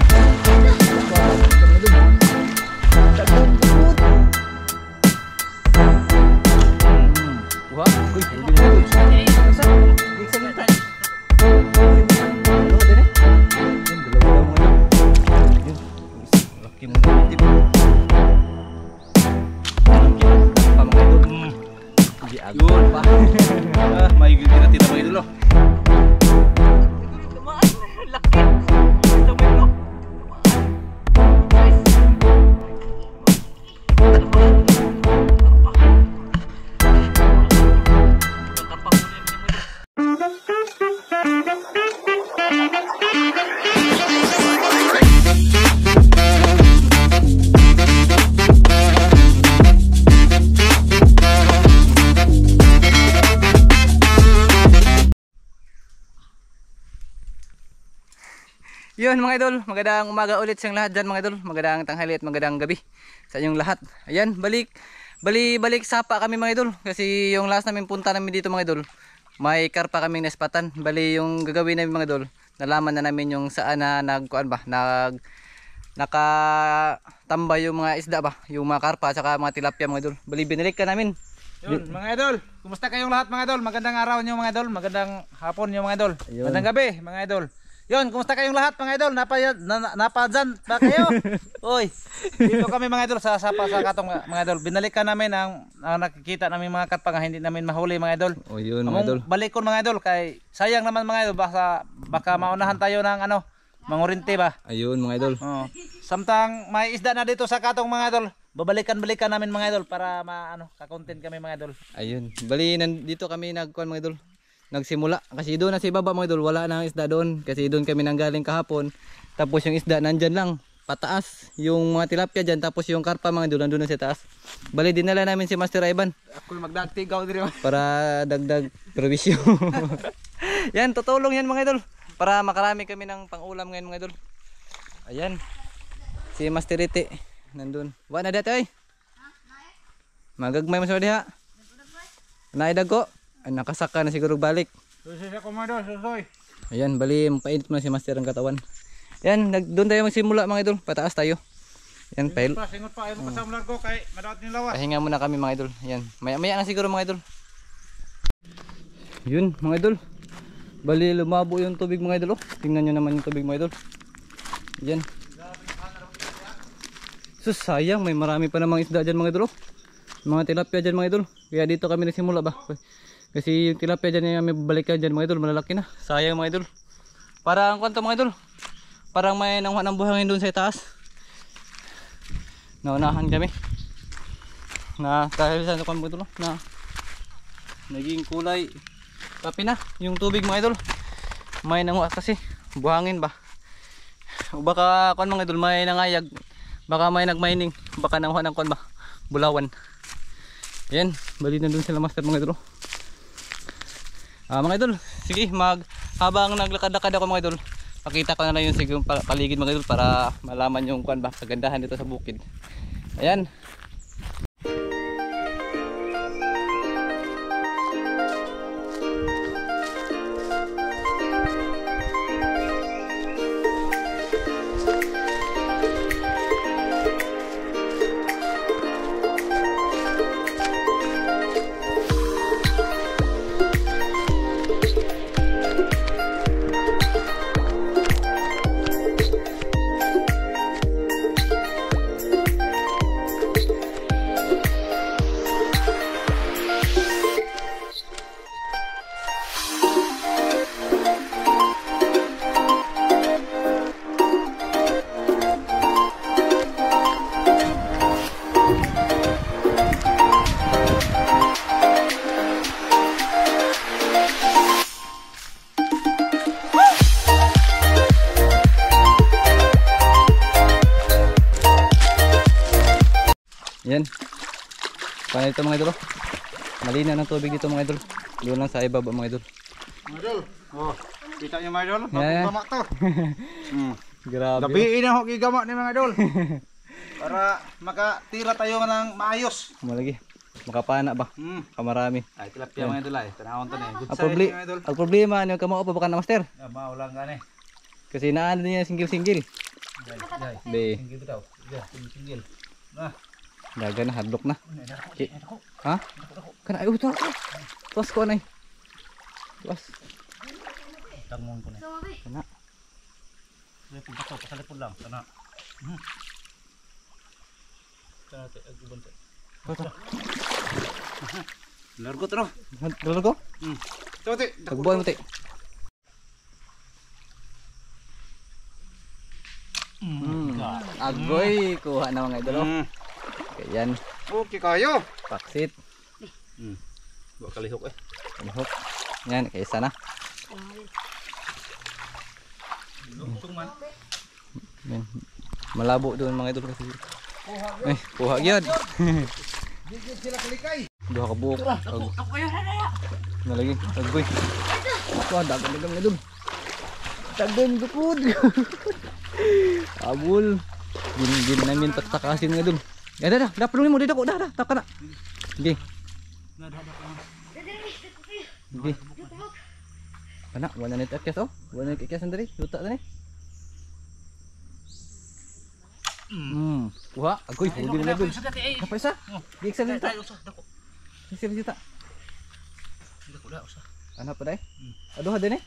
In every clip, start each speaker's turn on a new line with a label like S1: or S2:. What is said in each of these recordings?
S1: Uy. Wah, uy, hindi mo ito. Isa, hindi sa mga tayo. Dalawa din eh. Yun, dalawa mo yun. Yun, laki mo na yung tip. Pa mga idol. Hindi agad pa.
S2: May tira-tira mga idol.
S3: Laki.
S1: Yun mga idol, magandang umaga ulit sa lahat dyan mga idol. Magandang tanghali at magandang gabi sa inyong lahat. Ayan, balik sapa kami mga idol. Kasi yung last namin punta namin dito mga idol, may karpa kaming naspatan. Bali yung gagawin namin mga idol, nalaman na namin yung saan na nakatambay yung mga isda ba, yung mga karpa at saka mga tilapia mga idol. Bali binalik ka namin.
S2: Yun mga idol, kumusta kayong lahat mga idol? Magandang araw nyo mga idol, magandang hapon nyo mga idol.
S1: Ayun.
S2: Magandang gabi mga idol. Yun, kumusta kayong lahat mga idol? Napadyan ba kayo? Oy, dito kami mga idol sa sapa sa katong mga idol. Binalikan namin ang nakikita namin mga karpa nga hindi namin mahuli mga idol.
S1: O yun mga idol.
S2: Balikon mga idol kay sayang naman mga idol, baka maunahan tayo ng mangurinti ba?
S1: Ayun mga idol.
S2: Oh. Samtang may isda na dito sa katong mga idol, babalikan-balikan namin mga idol para ka-content kami mga idol.
S1: Ayun, bali nandito kami nagkuhan mga idol. Nagsimula kasi doon na si baba mga idol, wala nang isda doon kasi doon kami nanggaling kahapon. Tapos yung isda nandyan lang pataas, yung mga tilapia dyan, tapos yung karpa mga idol nandun na sa taas. Bali dinala namin si Master Ivan
S2: Ako magdagtigaw diri.
S1: para dagdag provisyon. Yan, tutulong yan mga idol para makarami kami ng pangulam ngayon mga idol. Ayan, si Master Ite nandun. Wala na dati ay magagmay mo sa diha. Naidag ko. Ay, nakasaka na siguro balik.
S2: Susoy ako mga idol, susoy.
S1: Ayan, bali painit mo na si Master ang katawan. Ayan, doon tayo magsimula mga idol. Pataas tayo. Ayan, pail.
S2: Singot pa, ayaw pa sa largo kay madawat ni lawas.
S1: Pahinga muna kami mga idol. Ayan, maya na siguro mga idol. Yun mga idol. Bali lumabo yung tubig mga idol. Oh. Tingnan nyo naman yung tubig mga idol. Ayan. Sus, sayang, may marami pa namang isda dyan mga idol. Oh. Mga tilapia dyan mga idol. Kaya dito kami nagsimula ba. Kasi yung tilapia dyan yung may babalikan dyan mga idol, malalaki na. Sayang mga idol. Parang kwento mga idol, parang may nangwa ng buhangin doon sa taas. Naunahan kami na dahil sa mga idol na naging kulay kape na yung tubig mga idol. May nangwa kasi buhangin ba, o baka kung mga idol may nangayag, baka may nagmining, baka nangwa ng kwan ba, bulawan. Yan, bali na doon sila Master mga idol. Mga idol, sige, habang naglakad-lakad ako mga idol, pakita ko na lang yung siguro paligid mga idol para malaman yung kuan ba, kagandahan dito sa bukid. Ayan. Yan. Paano ito mga idol? Malinaw ng tubig dito mga idol. Doon lang sa ibaba mga idol.
S2: Mga idol, oh, kita nyo mga idol,
S1: Yeah.
S2: gamak to.
S1: Grabe.
S2: Gabiin na ho gigamak ni mga idol. Para makatira tayo ng maayos.
S1: Malagi. Makapana ba? Kamarami.
S2: Ay, tilapia mga idol ay. Tanawon to na. Good
S1: Ang
S2: size mga idol.
S1: problema ano ka mo pa baka na Master.
S2: Maulang gani.
S1: Kasi naano niya single-single. Be.
S2: Singgil bitaw. Ya, singgil. Nah,
S1: Dagan na, hadlok na. Okay. Ha? Kana ayo to. Tuwas ko anay. Tuwas.
S2: tangon ko na.
S1: Kana.
S2: Lipod bato, pasalipod lang. Kana. Kana te aguban te.
S1: Toto.
S2: Largot ro.
S1: Dalo ko.
S2: Coba te.
S1: Tagbuan mo te. Agoy, kuha na mga idol. Yan,
S2: Oke kayo.
S1: paksit.
S2: Dua kali hook eh.
S1: Palihok. Yan, kaisa na.
S2: Lutung man.
S1: Yan. Malabo doon mga idol kasi. Eh, kuha gyud.
S2: Digit sila kalikay.
S1: Duha ka buok.
S2: Ako kayo na.
S1: Nalagi, agoy. Ako dagan mga idol. Dagan gupod. Abul. Gin namin patakasin mga idol. Ya dah, pelungin mo dito ko. Dah, taka na. Sige. Sige. Kana, wala na ito akyas oh. Wala na akyas dari. Luta tani. Kuha, agoy, huli na dun. Apa isa? Di iksa na ta. Sisir sita. Ano pa dai? Aduh, ada ni.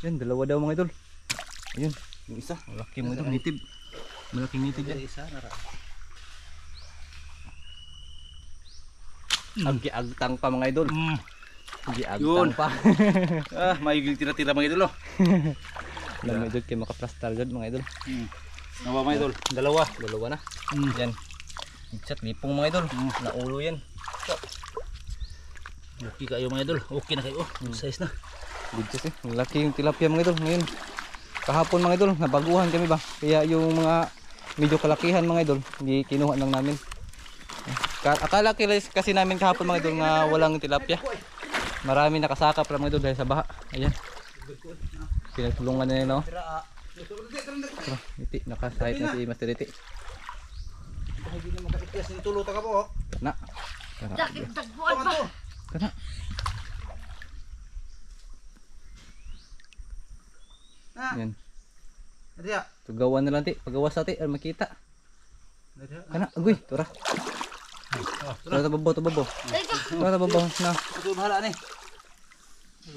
S1: Yan, dalawa daw mga idol. Ayun, yung isa, malaki mo ito, nitib. Malaking nitib yan.
S2: Isa nara.
S1: Agi-agtang pa mga idol.
S2: Yun.
S1: Agi-agtang pa.
S2: May tira-tira mga idol oh.
S1: Alam mo idol kayo makaplastar dyan mga idol.
S2: Nawa mga idol. Dalawa.
S1: Dalawa na. Yan. Chat lipong mga idol. Naulo yan.
S2: Okay kayo mga idol. Okay na kayo. Size na.
S1: Dito eh. Malaki yung tilapia mga idol. Ngayon, kahapon mga idol, nabaguhan kami ba? Kaya yung mga medyo kalakihan mga idol, hindi kinuha lang namin. Akala kasi namin kahapon mga idol nga walang tilapia. Marami nakasakap lang mga idol dahil sa baha. Ayan. Pinagtulungan na yun no. Iti, nakasahit na si Master Iti.
S2: Hindi na makaikyas ni tulo ta ka po.
S1: Na. Kana. Yan.
S2: Ada.
S1: Tugawan na lang ti. Pagawas sa ti, makita. Kana, agoy, tura. Tura tababaw, tababaw. Tura tababaw na.
S2: Ito bahala ni.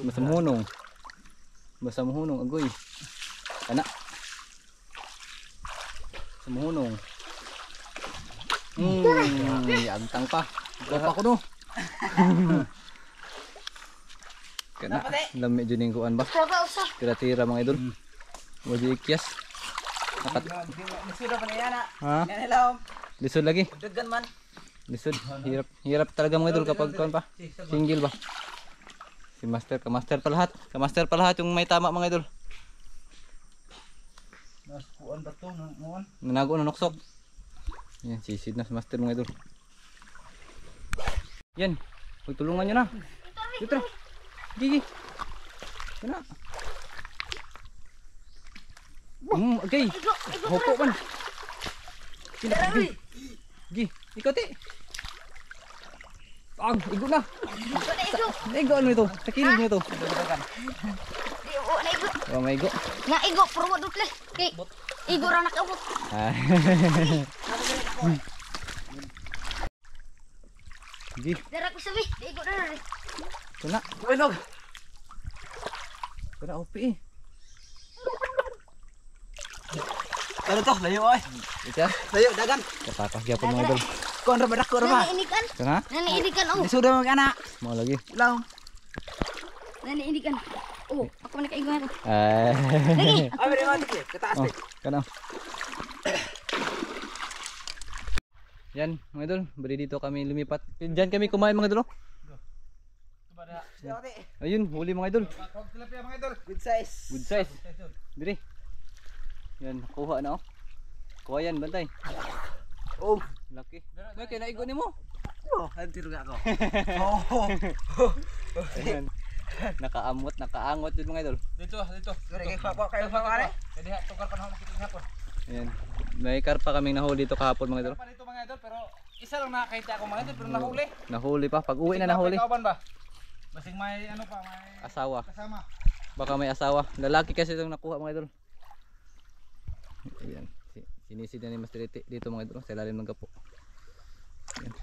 S1: Basta muhunong. Basta muhunong, agoy. Kana. Basta muhunong. Agtang pa. Gapa ko no. Kana, lami dyan yung kuan ba? Tira-tira mga idol. Wadi ikyas.
S2: Sudah pa na yan.
S1: Ha?
S2: Yan hello.
S1: Lisod lagi.
S2: Dagan man.
S1: Lisod. Hirap talaga mga idol kapag kuan pa. Single ba? Si master, ka-master pa lahat. Ka-master pa lahat yung may tama mga idol.
S2: Nas kuan ba to noon?
S1: Nanago na noksok. Yan, sisid na si master mga idol. Yan. Huwag tulungan nyo na. Dito na. Gigi. Kana. Okay. Hopo man. Gigi. Ikaw ti. Igo na. Igo ano ito? Sa kilid nyo ito. Oh, may igo.
S3: Nga igo, pero mo dutle. Kay igo ra nakabot.
S1: Gigi.
S3: Dara ko sabi, igo na rin.
S1: Kana.
S2: Wenog.
S1: Kana opi eh.
S2: Ano to? Layo ay.
S1: Ika.
S2: Layo dagan.
S1: Kapapagyapan mga idol.
S2: Kuan ra badak ko ra ba?
S3: Nani inikan.
S1: Kana.
S3: Nani inikan oh.
S2: Sudah mag ana.
S1: Mau lagi.
S2: Law.
S3: Nani inikan. Oh, ako man kaigo na to.
S1: Lagi.
S2: Ay, beri mati ke. Ketaas
S1: Oh,
S2: deh.
S1: kana. Yan, mga idol, bali dito kami lumipat. Diyan kami kumain mga idol. Ayun, huli mga idol.
S2: Tilapia mga idol. Good size.
S1: Good size. Diri. Yan, nakuha na oh. Kuha yan, bantay.
S2: Oh,
S1: Laki. Okay, naigo ni mo.
S2: oh, antir ga ako. Oh.
S1: Ayan. Nakaangot yun mga idol.
S2: Dito. Kay pa kayo pa kare. Jadi tukar pa na makita hapon.
S1: Ayan. May karpa kaming nahuli dito kahapon mga idol.
S2: Pa dito mga idol pero isa lang nakakita ako mga idol pero nahuli.
S1: Nahuli pa. Pag uwi na nahuli.
S2: Kauban ba? Basing may ano pa, may
S1: Asawa.
S2: kasama.
S1: Baka may asawa. Lalaki kasi itong nakuha mga idol. Ayan. Sinisid na ni Master Iti dito mga idol sa ilalim ng gapo. Ayan.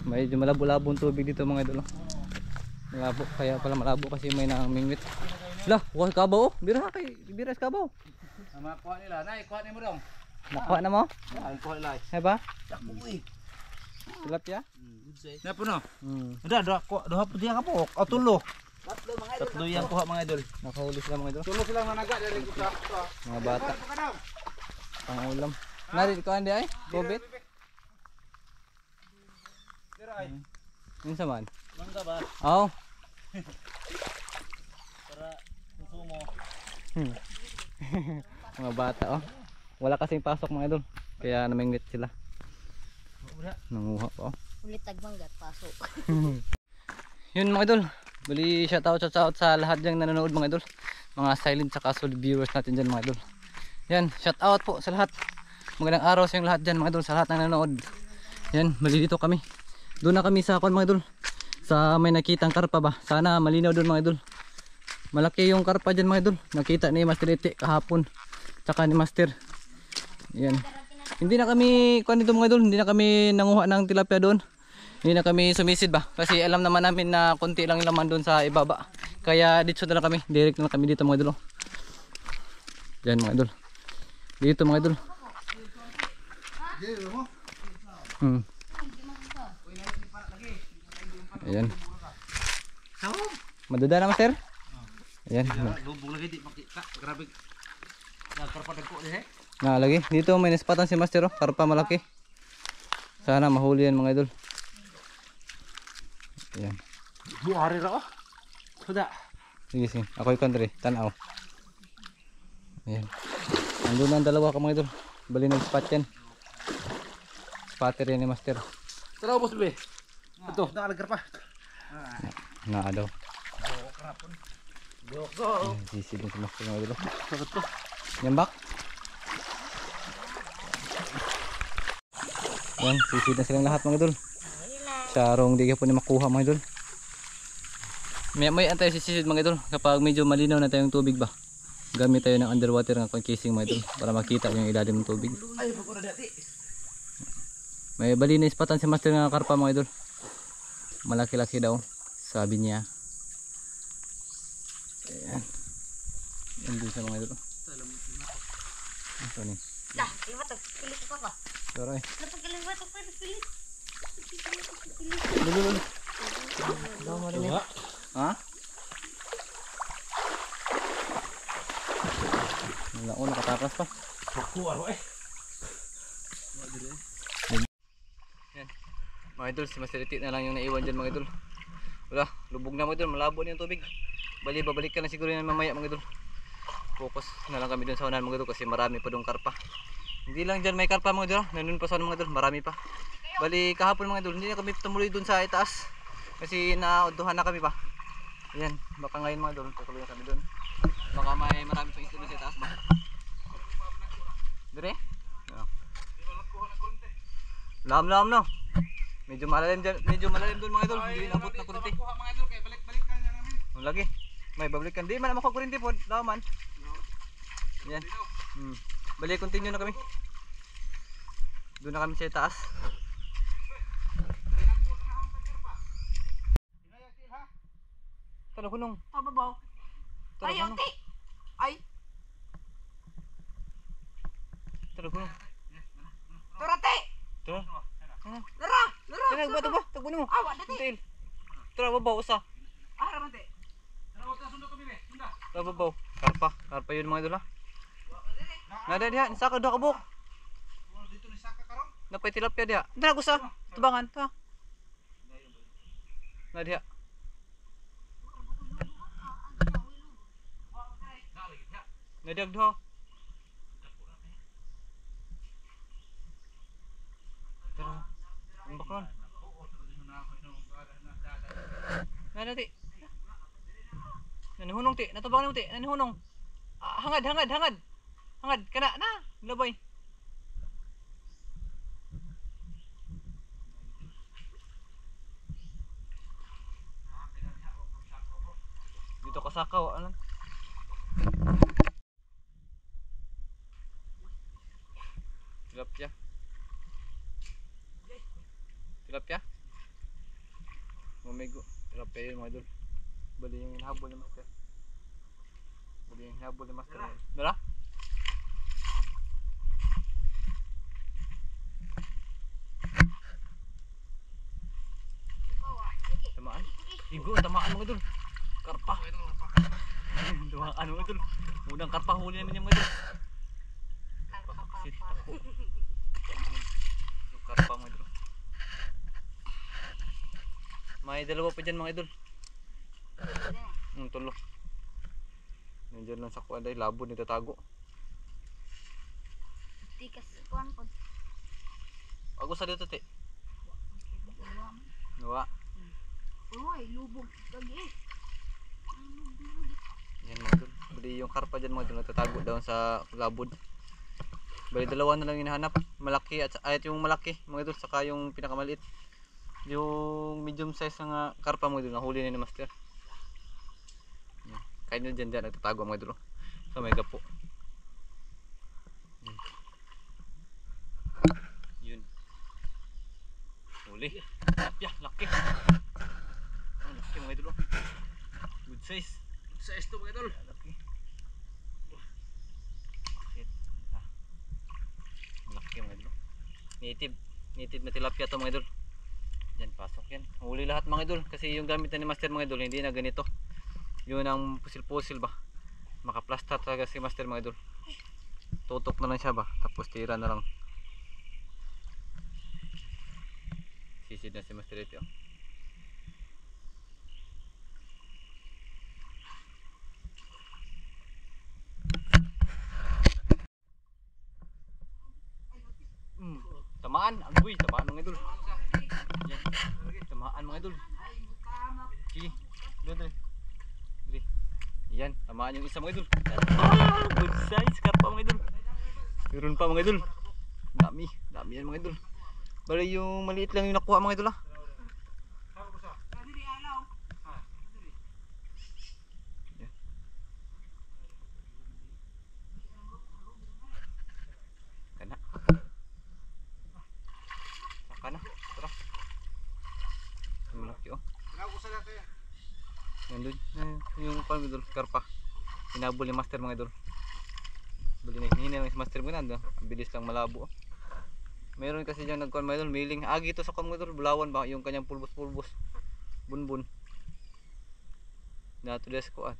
S1: Medyo malabo-labo ang tubig dito mga idol. Malabo, kaya pala malabo kasi may namingwit. Lah, wah kabaw. Bira sa kabaw.
S2: Makuha nila. Nay, kuha mo dong.
S1: Nakuha na mo?
S2: Ay, kuha nila.
S1: Hay ba?
S2: Uy.
S1: Tilapia?
S2: Na po no.
S1: Hmm.
S2: Duha po diya ka po. O tulo. Tatlo yang kuha mga idol.
S1: Nakahuli sila mga idol.
S2: Tulo silang managa dari ko sa.
S1: Mga bata. Pangulam. Nari ko andi ay? Gobit? Yun sa man?
S2: Mangga ba?
S1: Oo.
S2: Para konsumo.
S1: Mga bata oh. Wala kasing pasok mga idol. Kaya namingwit sila. Nanguha pa oh.
S3: Ulit tagmanggat, pasok.
S1: Yun mga idol. Bali shoutout sa lahat diyang nanonood mga idol. Mga silent saka solid viewers natin dyan mga idol. Yan, shoutout po sa lahat. Magandang araw sa yung lahat dyan mga idol. Sa lahat ng nanonood. Yan, mali dito kami. Doon na kami sa mga idol. Sa may nakitang karpa ba. Sana malinaw doon mga idol. Malaki yung karpa dyan mga idol. Nakita ni Master Iti kahapon. Tsaka ni Master. Yan. Hindi na kami kuan dito mga idol. Hindi na kami nanguha ng tilapia doon. Hindi na kami sumisid ba. Kasi alam naman namin na konti lang yung laman doon sa ibaba. Kaya dito na lang kami. Direct na lang kami dito mga idol. Yan mga idol. Dito mga idol. Ayan. Maduda na Master? Ayan.
S2: Lubog lagi di makita. Grabe. Nagkarpadag ko eh.
S1: Lagi. Dito may naspatan si Master oh. Karpa malaki. Sana mahuli yan mga idol. Ayan.
S2: Buhari ra oh. Sudah.
S1: Sige sige. Ako yung country. Tanaw. Ayan. Nandun na ang dalawa ka mga idol. Bali nag-spot yan. Spotter yan ni Master.
S2: Tara boss be. Ito. Nakalag pa.
S1: Naa daw.
S2: Go.
S1: Sisi din si Master mga idol.
S2: Sagot ko.
S1: Yambak. Yan. Sisi na silang lahat mga idol. Sarong di ka po ni makuha mga idol. May antay sisisid mga idol. Kapag medyo malinaw na tayong tubig ba. Gamit tayo ng underwater ng casing mga idol. Para makita yung ilalim ng tubig.
S2: Ay, pagkura dati.
S1: May bali na ispatan si Master ng karpa mga idol. Malaki-laki daw. Sabi niya. Ayan. Yan din sa mga idol. Ito ni.
S3: Dah, iba to. Pilit ko pa.
S1: Tara eh.
S3: Napagaling ba to? Pilit.
S1: Lulul. Daw mo rin. Ha? Wala ko nakatakas pa.
S2: Kuha ro eh.
S1: Yan. Mga idol, si Master Iti na lang yung naiwan dyan mga idol. Wala, lubog na mga idol, malabo na yung tubig. Bali, babalik ka na siguro yan mamaya mga idol. Focus na lang kami dun sa unahan mga idol kasi marami pa dong karpa. Hindi lang dyan may karpa mga idol, nandun pa sa mga idol, marami pa. Bali, kahapon mga idol, hindi na kami tumuloy dun sa itaas. Kasi nauduhan na kami pa. Yan, baka ngayon mga idol, tutuloy na kami dun. Baka may marami pang isla sa itaas ba? Dire? Lam no. Medyo malalim doon mga idol, hindi inabot na kurente.
S2: Kuha mga idol kay balik-balik ka namin.
S1: Lagi. May babalikan. Di man ako kurente po, laman. Yan. Balik continue na kami. Doon na kami sa taas. Tara hunong.
S3: Pababaw. Ay, oti. Ay,
S1: Tara hunong.
S3: turate.
S1: Tara.
S3: Lura.
S1: Tara ba ba? Tagbuno mo.
S3: Awa dati.
S1: Tail. Tara babaw usa.
S3: Ah, ramante.
S1: Tara babaw. Karpa yun mga idol ha. Nada diha, saka duha ka buok.
S2: Dito ni saka karon.
S1: Napay tilapia diha. Tara gusa. Tubangan ta. Na diha. Nadag duha. Tara. Ambak ron. Nanati. Nanihunong ti, natubangan mo ti, nanihunong. Hangad. Hangad kana na, labay. Dito ka sakaw, ano? Tilapia. Mamigo. Tilapia yun mga idol. Bali yung hinahabol ni Master. Bali yung hinahabol ni Master. Dala? Tamaan? Igo, tamaan mga idol. Karpa. Tamaan mga idol. Unang karpa huli namin yung mga idol. Sit ako. Yung karpa mga idol. May dalawa pa dyan mga idol. Tulo. Nandiyan lang sa kuwan dahil labo nito tago.
S3: Tikas kuan po.
S1: Ako sa dito te. Nawa.
S3: Uy, lubog lagi.
S1: Yan mga idol. Bali yung karpa dyan mga idol natatago daw sa labod. Bali dalawa na lang hinahanap. Malaki at yung malaki mga idol saka yung pinakamaliit. Yung medium size ng karpa mga idol nahuli na ni Master. Kaya nyo dyan nagtatago mga idol. So may gapo. Yun. Huli. Tilapia, laki. Ang laki mga idol. Good size.
S2: Good size to mga idol.
S1: Laki. Laki mga idol. Native na tilapia to mga idol. Yan pasok yan. Huli lahat mga idol kasi yung gamit na ni Master mga idol hindi na ganito. Yun ang pusil-pusil ba. Maka-plaster talaga si Master mga idol. Tutok na lang siya ba tapos tira na lang. Sisid na si Master ito. Tamaan, agoy, tamaan mga idol. Yan. Tamaan mga idol. Sige, doon. Yan, tamaan yung isa mga idol. Good size, karpa mga idol. Meron pa mga idol. Dami yan mga idol. Bali yung maliit lang yung nakuha mga idol ah. Yan. Kana. Saka na, tara. Malaki oh. Nandun yung mga idol, karpa. Hinabol ni Master mga idol. Bali na hinihina si Master mga idol. Ang bilis lang malabo. Meron kasi dyan nagkuhan mga idol, mailing agi to sa kuhan mga idol. Bulawan ba yung kanyang pulbos-pulbos. Bunbun. Nato des kuhan.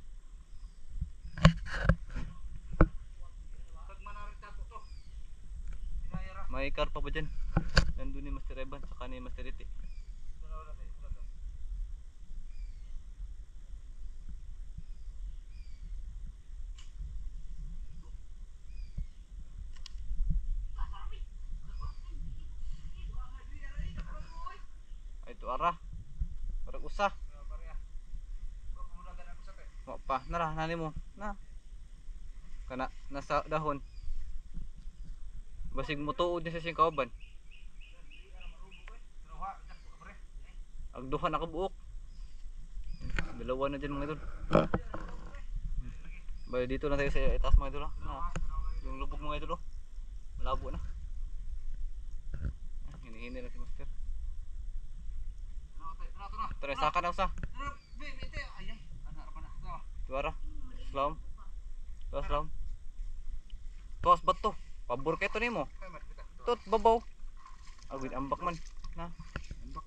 S1: May karpa pa dyan. Nandun ni Master Evan saka ni Master Iti. Ito ara. Parang usa. Wa pa, nara nani mo. Na. Kana nasa dahon. Basig mo tuod ni sa sing kauban. Agduha na kabuok. Dalawa na dyan mga idol. Bali dito na tayo sa itaas mga idol. Yung lubog mga idol. Malabo na. Hinihini na si Master. Tara, saka na usa. Tuara. Slam. Tuas slam. Tuas bato. Pabor kayo ni mo. Tot babaw. Agwid ambak man. Na. Ambak.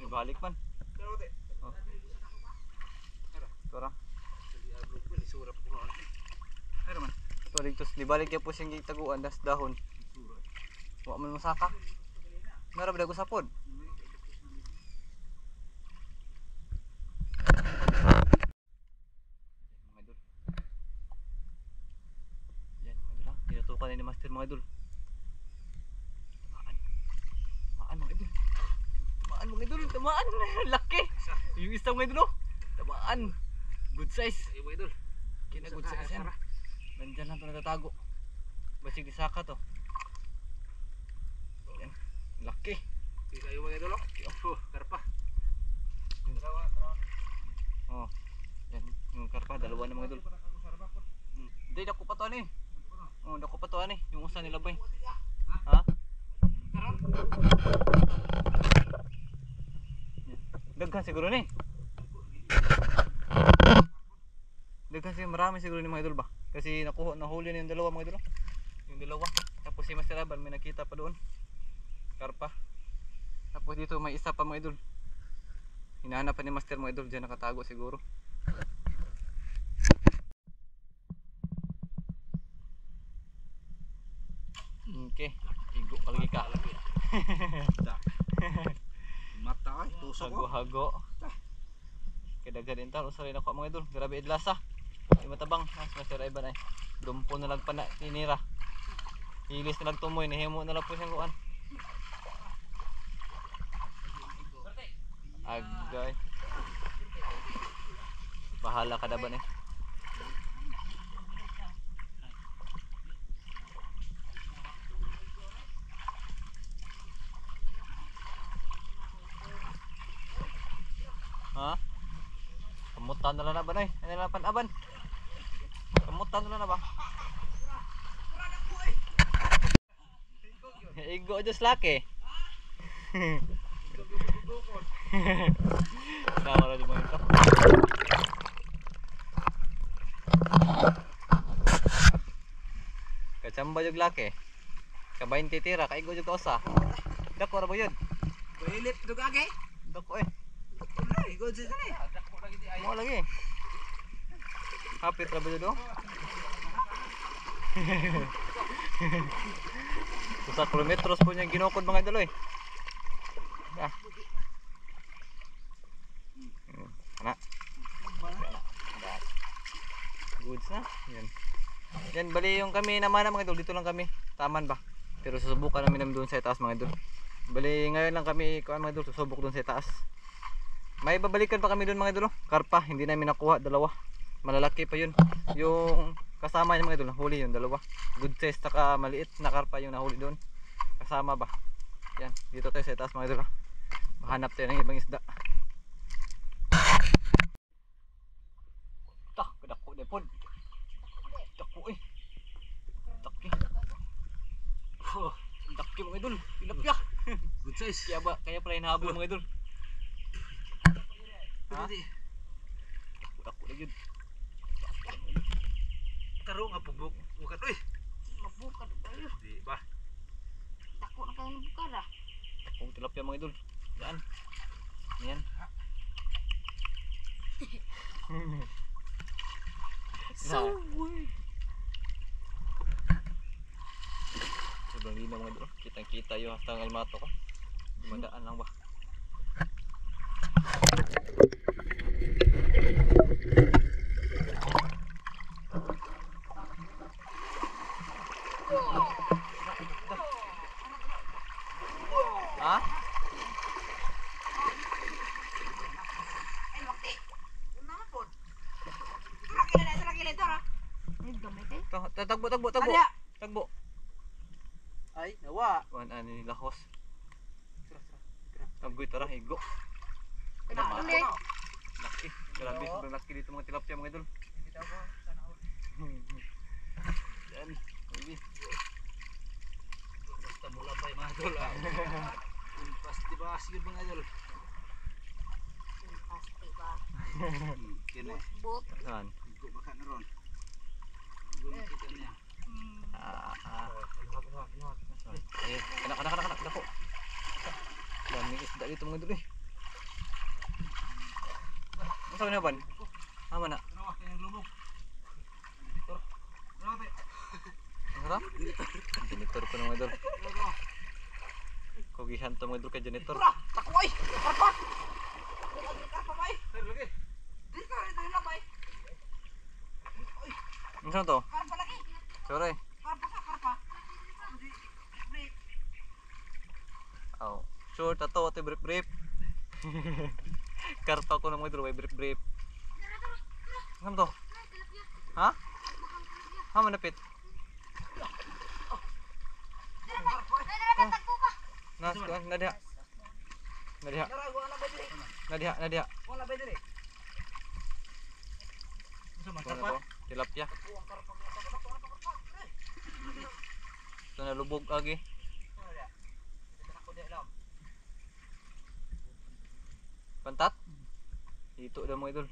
S1: Balik man. Oh. Tuara. Pero man. Tualig tos dibalik ya po sing gitaguan das dahon. Wa man masaka. Nara ba dago sapod? Mga idol. Yan mga idol. Tinutukan ni Master mga idol. Tamaan mga idol. Tamaan mga idol. Tamaan. Laki. Yung isang mga idol. Tamaan. Good size. Mga idol. Kina good size yan. Nandyan lang ito natatago. Basig isaka to. Yan. Laki. Hindi kayo mga idol. Karpa. dako pa to ani. Oh, dako pa to ani, yung usa nila bay. Ha? Daghan siguro ni. Daghan siguro, marami siguro ni mga idol ba? Kasi nahuli na yung dalawa mga idol. Yung dalawa. Tapos si Master Aban may nakita pa doon. Karpa. Tapos dito may isa pa mga idol. Hinahanap pa ni Master mga idol, diyan nakatago siguro. Okay, igo kalagi ka.
S2: Mata ay tusok ko.
S1: Hago-hago. Kadaghan din tao sa rin ako mga idol. Grabe idlasa. Di matabang. Mas Master Ivan ay. Dumpo na lang pa na tinira. Hilis na lang tumoy. Nihimo na lang po siyang kuan. Agay. Bahala ka daban eh. Ha? Kamutan na lang na ba na eh? Ano na panaban? Kamutan na lang na ba? Igo just laki. Nama lang yung mga ito. Kachamba yung laki. Ka-20 tira, kaigo yung kausa. Dako na ba yun?
S2: Kuilit dugage.
S1: Dako eh.
S2: Igod sa sini.
S1: Mau lagi. Hapit ra ba do? Sa kilometros po niya ginukod mga idol eh. Ah. Ana. Goods na. Yan. Yan bali yung kami naman mga idol, dito lang kami. Taman ba? Pero susubukan namin doon sa taas mga idol. Bali ngayon lang kami kuan mga idol, susubok doon sa taas. May babalikan pa kami doon mga idol, karpa, hindi namin nakuha, dalawa. Malalaki pa yun. Yung kasama niya mga idol, nahuli yun, dalawa. Good size, taka maliit na karpa yung nahuli doon. Kasama ba? Yan, dito tayo sa taas mga idol. Mahanap tayo ng ibang isda. Tak, kadako na po. Dako eh. Daki. Oh, daki mga idol, tilapia.
S2: Good size.
S1: Kaya pala hinahabol mga idol. Ha? Dako na yun.
S2: Karo nga pubuk. Bukat oy.
S3: Mabukat tayo.
S2: Di ba?
S3: Dako na kayo ng bukara.
S1: Kung tilapia mga idol. Yan. Yan.
S3: So weird.
S1: Sobrang linaw mga idol. Kitang kita yung hasta ng almato ko. Dumadaan lang ba? Ha?
S3: Ay, wakti. Una na po. Tura kila tura. Ay, gamay kayo.
S1: Tagbo.
S2: Adya.
S1: Tagbo.
S2: Ay, nawa.
S1: Kuan ani lahos. Tagboy tara higo.
S3: Ulit.
S1: Laki. Grabe sobrang laki dito mga tilapia mga idol. Yan. Uy.
S2: Basta mula pa yung mga idol. Pasti ba sige mga idol.
S3: Pasti ba?
S2: Kini.
S3: Bot.
S1: Saan?
S2: Igo baka na ron. Igo nakita niya.
S1: Ayun. Kana. Dako. Daming isda dito mga idol eh. Masa na ban? Ama na.
S2: Nawa kayong lubog. Grabe.
S1: Ang sarap. Janitor ko ng mga idol. Kugihan to mga idol kay janitor.
S3: Tako ay. Karpa. Karpa bay.
S2: Sir lagi.
S3: Dito na bay.
S1: Ano saan to?
S3: Karpa lagi.
S1: Sorry.
S3: Karpa sa karpa. Break.
S1: Oh. Short ato ate brief. Karpa ko ng mga idol, may brief. Ano to? Ha? Ha manapit. Nadiha.
S2: Wala ba diri? Sa
S1: Ano
S2: masarap.
S1: to? Tilapia. Ito na lubog agi. Pantat? Ito daw mga idol.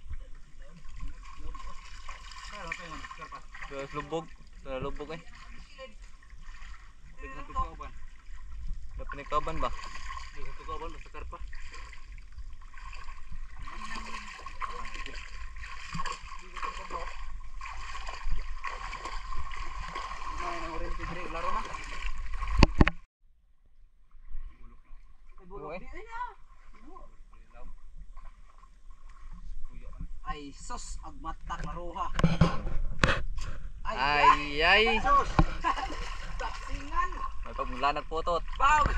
S1: Guys, lubog. Ito na lubog eh. Ada penikaban ba?
S2: Ay sus, agmatak laruha.
S1: Ay.
S2: Sus. Taksingan.
S1: May pagmulanag putot.
S2: Bawg.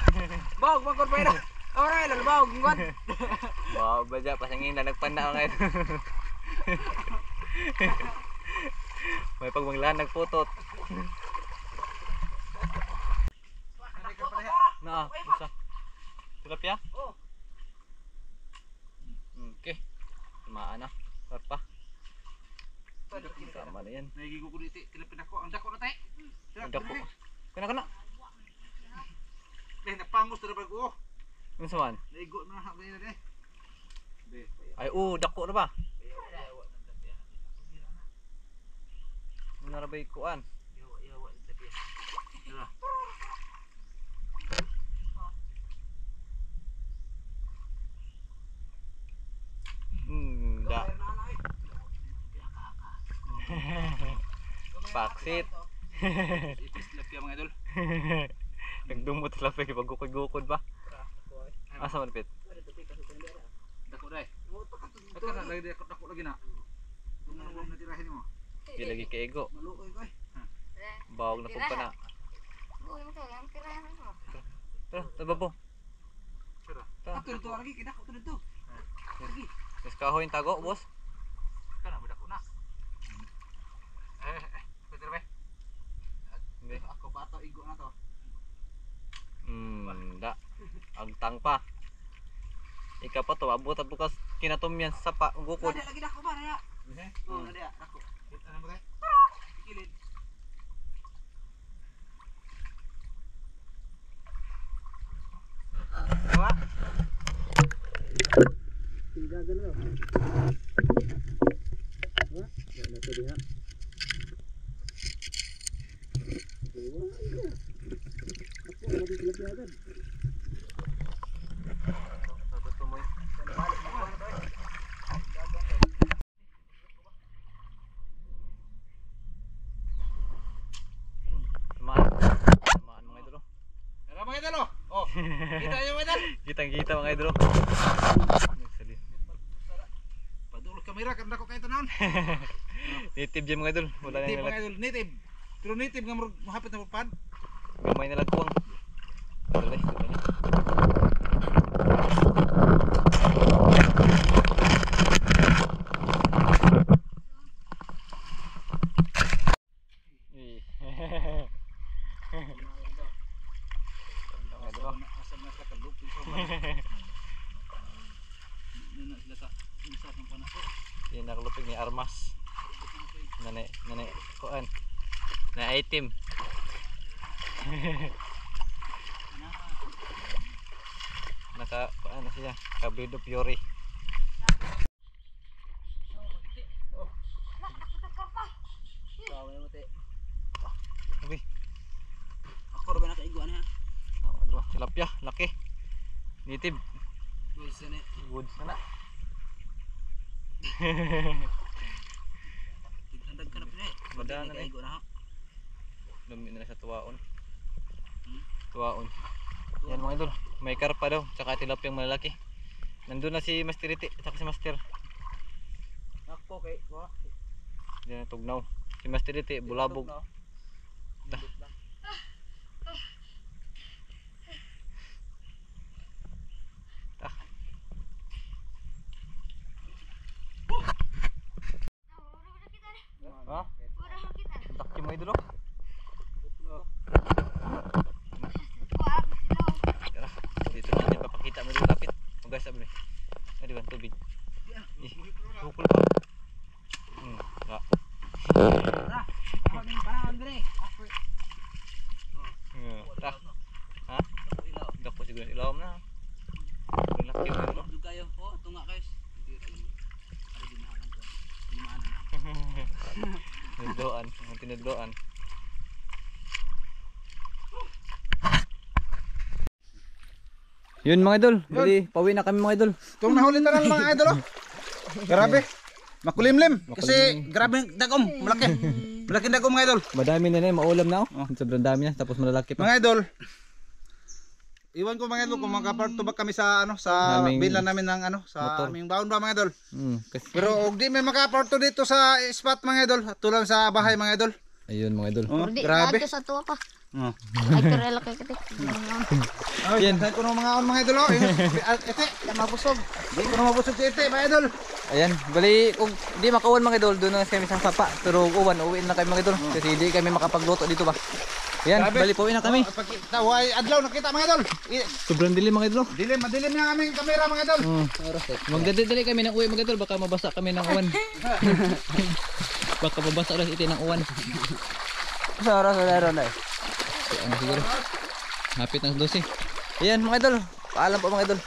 S2: Bawg magkor pa ina. Ora lang bawg ngod.
S1: Baja pasangin na nagpana ngayon. May pagmulanag putot. Nah, bisa. Tilapia?
S2: Oh.
S1: Okay. Tumaan na. Sarpa. Tama na yan.
S2: Nagigo ko dito, tilapin ako. Ang dako na tayo.
S1: Ang dako. Kana.
S2: Napangos na ba ko?
S1: Ano saman?
S2: Naigo na ako ngayon eh.
S1: Ay, dako na ba? Ano na ba ikuan? Da. Paksit.
S2: Ipis tilapia mga idol.
S1: Nagdumot sila pa pag-gukod ba? Asa man pit?
S2: Dako dai. Ito na lagi dako lagi na. Ano mo natirahin mo?
S1: Di lagi kaigo.
S2: Maluoy ko eh.
S1: Bawag na kung pana.
S3: Uy, mo kaya ang tirahan mo.
S1: Tababo.
S2: Sira. Ato dito lagi kita ko dito. Lagi.
S1: Mas kahoy yung tago, boss.
S2: Kana dako na. Peter be.
S1: Hindi.
S2: Ako pa to igo na to.
S1: Da. Agtang pa. Ika pa to, abot at bukas kinatom yan sa sapa, ang gukod.
S2: Ada lagi dako ba na? Oh, ada dako. Ano ba kay? Kilid. Wah. Tinggal gano. Wah, na to diha. Ako madi tilapia agad.
S1: Tapos tumoy. Tumaan mga idolo.
S2: Tara mga idol. Oh. Kita niyo mga idol.
S1: Kitang-kita mga idolo.
S2: Padulog kamera kan dako kay tanan.
S1: Native dyan mga idol. Wala na
S2: Native
S1: nilag.
S2: mga idol, native. Pero native nga mahapit na pad.
S1: Gamay na lagkuang. Dali.
S2: Asam na sa kalupin so ba. Nana sila ka insat ng panako.
S1: Yan nakalupig ni Armas. Nane kuan. Na item. Naka ano siya? Kabrido Fiore. Uy,
S2: Ako ra ba nakaiguan ha?
S1: tilapia, laki. Native.
S2: Guys, ani.
S1: Woods na na.
S2: Tighandag ka na pinay.
S1: Madaan na eh.
S2: Nakaiguan na ha.
S1: Dumi na sa tuwaon. Tuwaon. Yan mga idol, may karpa daw, tsaka tilapiyang malalaki. Nandun na si Master Iti, tsaka si Master.
S2: Ako kay wa.
S1: Diyan na tugnaw. Si Master Iti, bulabog. Ha? Takyo mo idol oh. Tara, dito natin papakita mo dito lapit. Hugas sabi ni. Adi ba tubig? Bukol pa.
S2: Ra. Ako ning panahon dire.
S1: Ta. Ha? Dako siguro ilaw na. Laki na no.
S2: Dug kayo. Oh, tunga guys.
S1: Tinudloan, tinudloan. Yun mga idol, bali pauwi na kami mga idol.
S2: Itong nahuli na lang mga idol. Oh. Grabe. Makulimlim. Kasi grabe dagom. Malaki. Malaki dagom mga idol.
S1: Madami na maulam na oh. Sobrang dami na tapos malalaki pa.
S2: Mga idol. Iwan ko mga idol kung makapagtubak kami sa ano sa bilan namin ng ano sa
S1: motor.
S2: aming baon ba mga idol.
S1: Kasi,
S2: Pero og di may makaporto dito sa spot mga idol. Tulad sa bahay mga idol.
S1: ayun mga idol.
S2: Oh,
S3: Hindi,
S2: grabe.
S3: lahat sa tuwa pa.
S2: Oh.
S3: Ay, pero laki kiti.
S2: Ay, yan ko mga on mga idol oh. Ete,
S3: Mabusog.
S2: di ko na mabusog si ete mga idol.
S1: Ayan, bali kung di makauwan mga idol, doon na kami sa sapa. Pero uwan, uwiin na kami mga idol. Kasi hindi kami makapagluto dito ba. Ayan,
S2: Grabe.
S1: bali pauwi na kami.
S2: Taway adlaw nakita mga idol.
S1: Sobrang dilim mga idol.
S2: Dilim, madilim na aming kamera mga idol.
S1: Magdadali kami ng uwi mga idol, baka mabasa kami ng uwan. Baka mabasa ulit iti ng uwan.
S2: Sa oras na ron ay.
S1: Ano siguro? Hapit ng 12. Ayan mga idol, paalam po mga idol.